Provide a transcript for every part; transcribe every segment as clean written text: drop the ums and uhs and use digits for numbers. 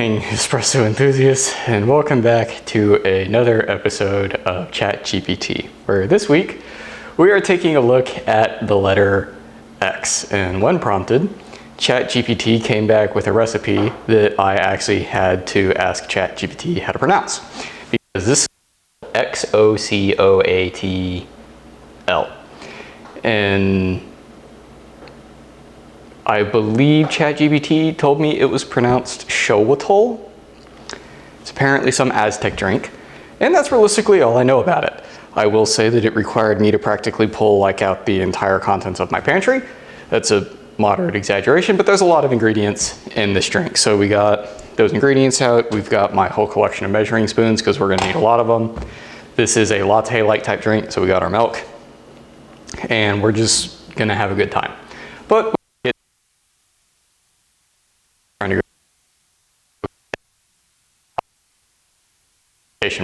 morning, espresso enthusiasts, and welcome back to another episode of Chat GPT, where this week we are taking a look at the letter X. And when prompted, Chat GPT came back with a recipe that I actually had to ask Chat GPT how to pronounce, because this is Xocoatl. And I believe ChatGPT told me it was pronounced Xocoatl. It's apparently some Aztec drink, and that's realistically all I know about it. I will say that it required me to practically pull out the entire contents of my pantry. That's a moderate exaggeration, but there's a lot of ingredients in this drink. So we got those ingredients out. We've got my whole collection of measuring spoons because we're gonna need a lot of them. This is a latte-like type drink, so we got our milk, and we're just gonna have a good time. But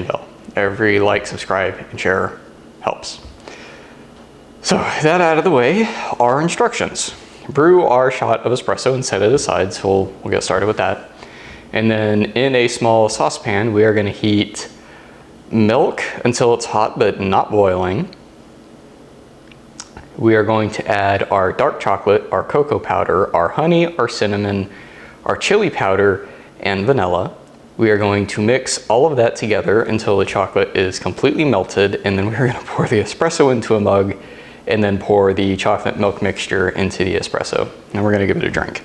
bell. Every like, subscribe, and share helps. So that out of the way, our instructions. Brew our shot of espresso and set it aside, so we'll get started with that. And then in a small saucepan, we are going to heat milk until it's hot but not boiling. We are going to add our dark chocolate, our cocoa powder, our honey, our cinnamon, our chili powder, and vanilla. We are going to mix all of that together until the chocolate is completely melted, and then we're going to pour the espresso into a mug and then pour the chocolate milk mixture into the espresso, and we're going to give it a drink.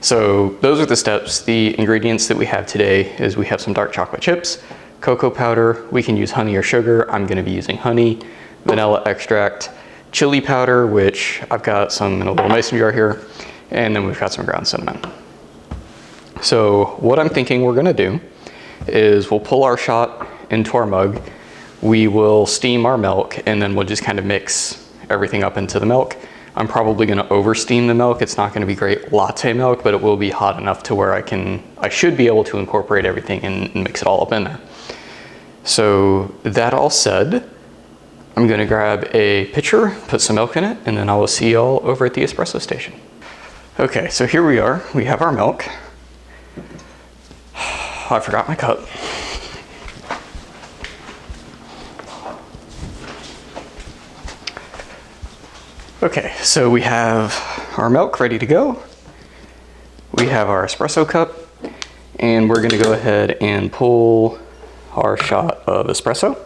So those are the steps. The ingredients that we have today is we have some dark chocolate chips, cocoa powder, we can use honey or sugar, I'm going to be using honey, vanilla extract, chili powder, which I've got some in a little mason jar here, and then we've got some ground cinnamon. So what I'm thinking we're gonna do is we'll pull our shot into our mug, we will steam our milk, and then we'll just kind of mix everything up into the milk. I'm probably gonna over steam the milk. It's not gonna be great latte milk, but it will be hot enough to where I should be able to incorporate everything and mix it all up in there. So that all said, I'm gonna grab a pitcher, put some milk in it, and then I will see y'all over at the espresso station. Okay, so here we are, we have our milk. I forgot my cup. Okay, so we have our milk ready to go. We have our espresso cup, and we're gonna go ahead and pull our shot of espresso.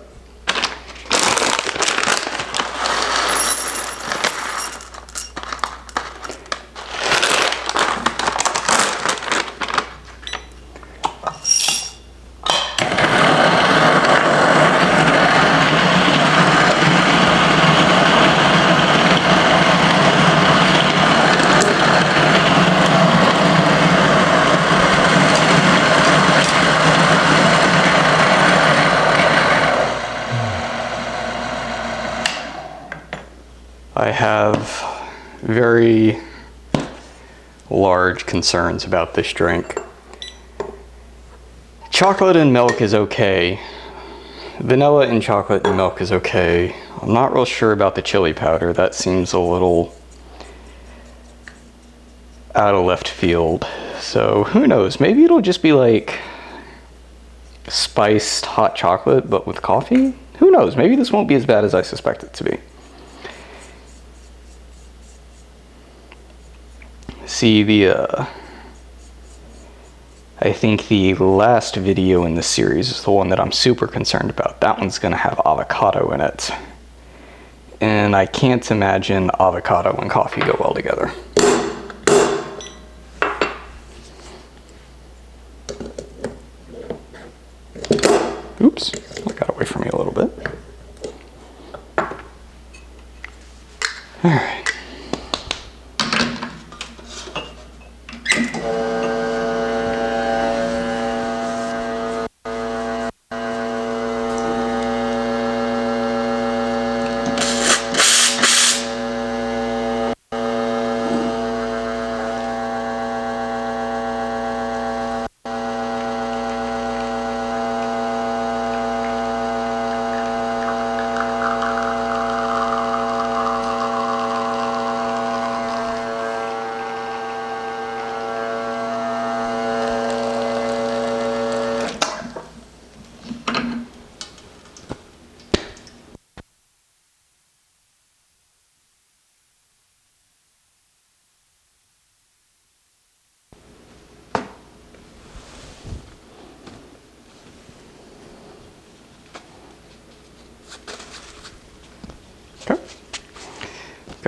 I have very large concerns about this drink. Chocolate and milk is okay. Vanilla and chocolate and milk is okay. I'm not real sure about the chili powder. That seems a little out of left field. So who knows? Maybe it'll just be like spiced hot chocolate, but with coffee? Who knows? Maybe this won't be as bad as I suspect it to be. See, I think the last video in the series is the one that I'm super concerned about. That one's gonna have avocado in it. And I can't imagine avocado and coffee go well together. Oops, that got away from me a little bit. All right.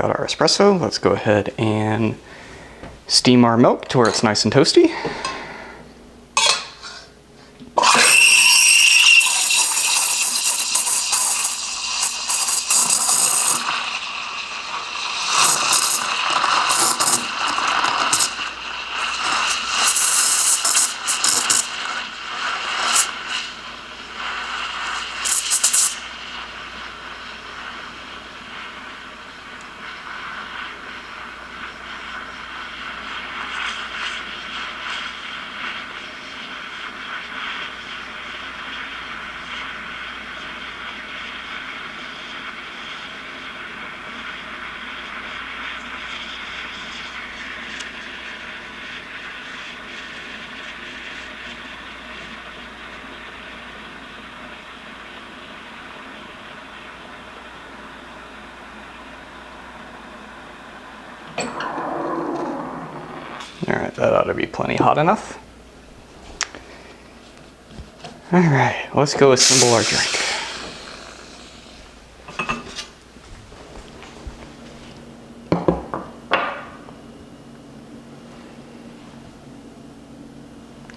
got our espresso. Let's go ahead and steam our milk to where it's nice and toasty. All right, that ought to be plenty hot enough. All right, let's go assemble our drink.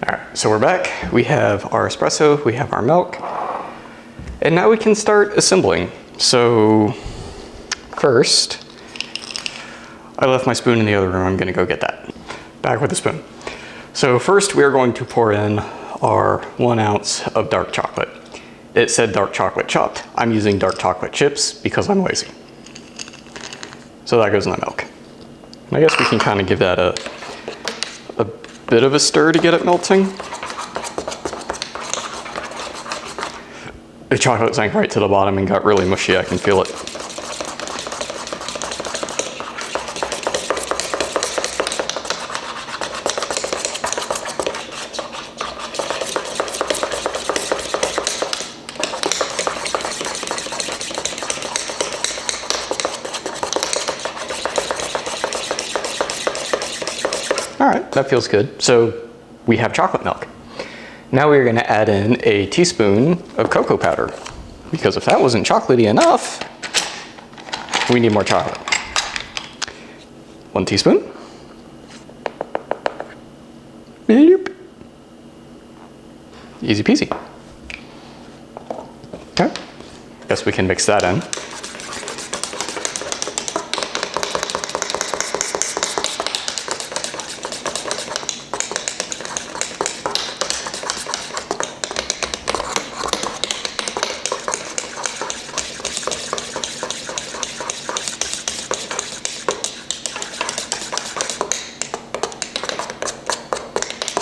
All right, so we're back. We have our espresso, we have our milk, and now we can start assembling. So first, I left my spoon in the other room. I'm gonna go get that. Back with the spoon. So first we are going to pour in our 1 ounce of dark chocolate. It said dark chocolate chopped. I'm using dark chocolate chips because I'm lazy. So that goes in the milk. And I guess we can kind of give that a bit of a stir to get it melting. The chocolate sank right to the bottom and got really mushy. I can feel it. All right, that feels good. So we have chocolate milk. Now we're gonna add in a teaspoon of cocoa powder, because if that wasn't chocolatey enough, we need more chocolate. 1 teaspoon. Beep. Easy peasy. Okay, guess we can mix that in.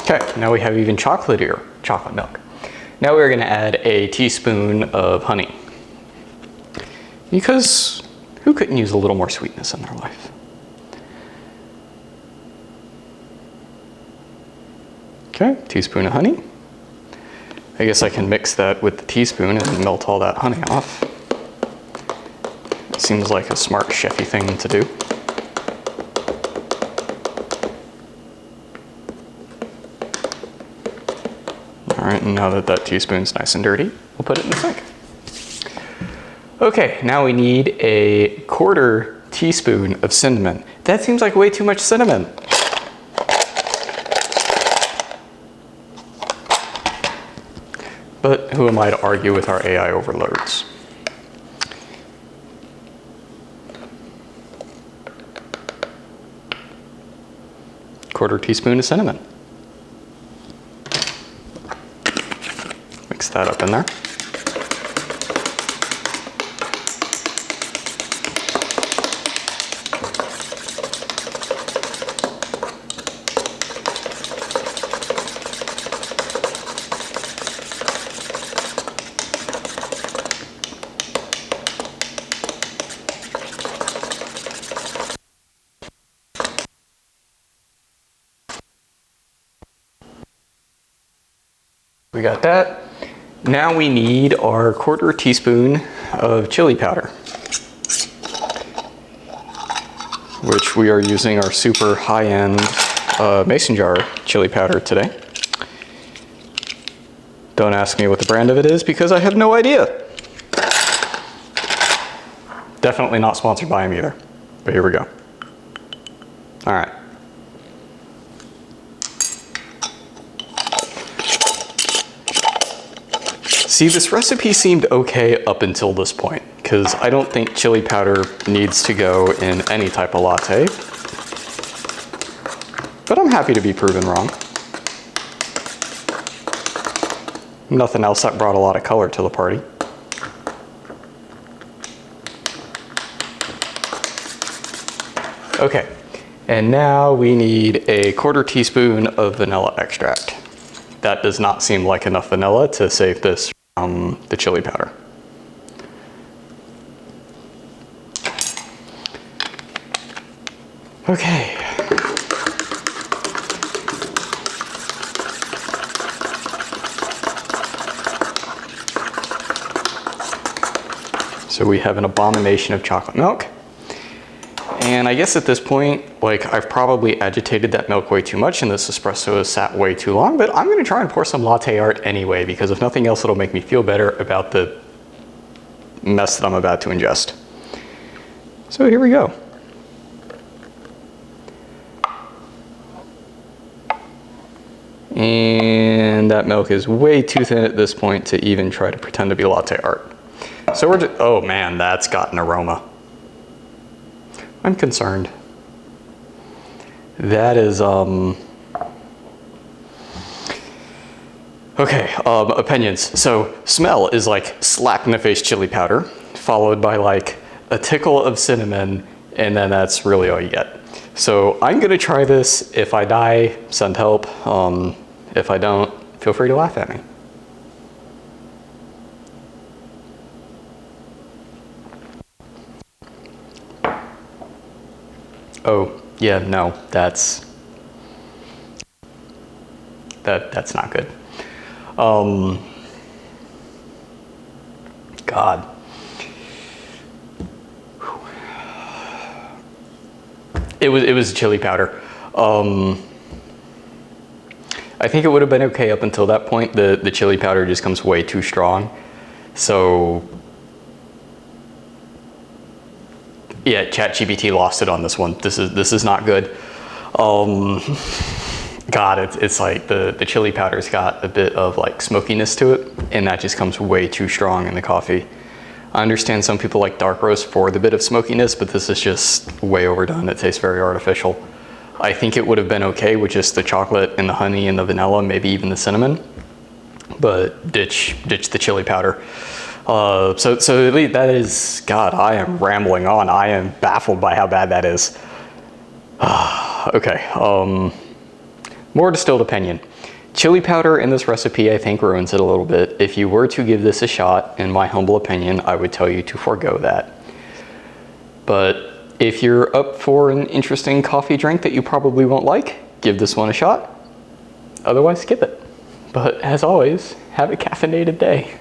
Okay, now we have even chocolatier chocolate milk. Now we're gonna add a teaspoon of honey. Because who couldn't use a little more sweetness in their life? Okay, teaspoon of honey. I guess I can mix that with the teaspoon and melt all that honey off. It seems like a smart chefy thing to do. All right, and now that that teaspoon's nice and dirty, we'll put it in the sink. Okay, now we need a 1/4 teaspoon of cinnamon. That seems like way too much cinnamon. But who am I to argue with our AI overlords? Quarter teaspoon of cinnamon. Mix that up in there. We got that. Now we need our 1/4 teaspoon of chili powder, which we are using our super high-end mason jar chili powder today. Don't ask me what the brand of it is because I have no idea. Definitely not sponsored by them either. But here we go. All right. See, this recipe seemed okay up until this point, because I don't think chili powder needs to go in any type of latte. But I'm happy to be proven wrong. Nothing else that brought a lot of color to the party. Okay, and now we need a 1/4 teaspoon of vanilla extract. That does not seem like enough vanilla to save this from the chili powder. Okay. So we have an abomination of chocolate milk. And I guess at this point, like, I've probably agitated that milk way too much and this espresso has sat way too long, but I'm gonna try and pour some latte art anyway, because if nothing else, it'll make me feel better about the mess that I'm about to ingest. So here we go. And that milk is way too thin at this point to even try to pretend to be latte art. So we're just, oh man, that's got an aroma. I'm concerned. That is, okay, opinions. So smell is like slap in the face chili powder, followed by like a tickle of cinnamon, and then that's really all you get. So I'm gonna try this. If I die, send help. If I don't, feel free to laugh at me. Oh, yeah, no, that's not good. God. It was chili powder. I think it would have been okay up until that point. The chili powder just comes way too strong. So yeah, Chat GPT lost it on this one. This is not good. God, it's like the chili powder's got a bit of like smokiness to it, and that just comes way too strong in the coffee. I understand some people like dark roast for the bit of smokiness, but this is just way overdone. It tastes very artificial. I think it would have been okay with just the chocolate and the honey and the vanilla, maybe even the cinnamon, but ditch the chili powder. So that is, God, I am rambling on. I am baffled by how bad that is. Okay, more distilled opinion. Chili powder in this recipe, I think, ruins it a little bit. If you were to give this a shot, in my humble opinion, I would tell you to forego that. But if you're up for an interesting coffee drink that you probably won't like, give this one a shot. Otherwise, skip it. But as always, have a caffeinated day.